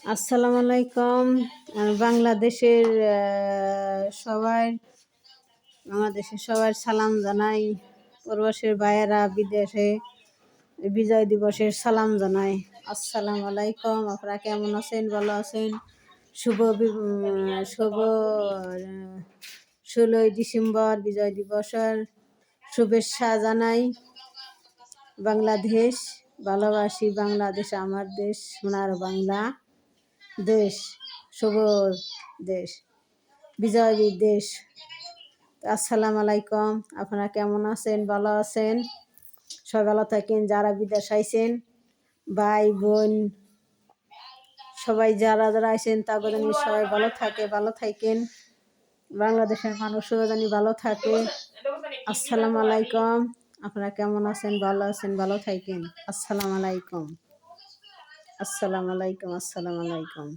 আসসালামু আলাইকুম। বাংলাদেশের সবাই আমার দেশের সবার সালাম জানাই। প্রবাসের ভাইয়েরা বিদেশে বিজয় দিবসের সালাম জানাই। আসসালামু আলাইকুম। আপনারা কেমন আছেন? ভালো আছেন? শুভ 16ই ডিসেম্বর বিজয় দিবসের শুভেচ্ছা জানাই। বাংলাদেশ ভালোবাসি, বাংলাদেশ আমার দেশ, সোনার বাংলা দেশ, শুভ দেশ, বিজয় দেশ। আসসালামু আলাইকুম। আপনারা কেমন আছেন? ভালো আছেন? সবাই ভালো থাকেন। যারা বিদেশ আইছেন, ভাই বোন সবাই যারা যারা আইছেন তাদের জানি সবাই ভালো থাকে, ভালো থাকেন। বাংলাদেশের মানুষও জানি ভালো থাকে। আসসালামু আলাইকুম। আপনারা কেমন আছেন? ভালো আছেন? ভালো থাকেন। আসসালামু আলাইকুম। আসসালামু আলাইকুম। আসসালামু আলাইকুম।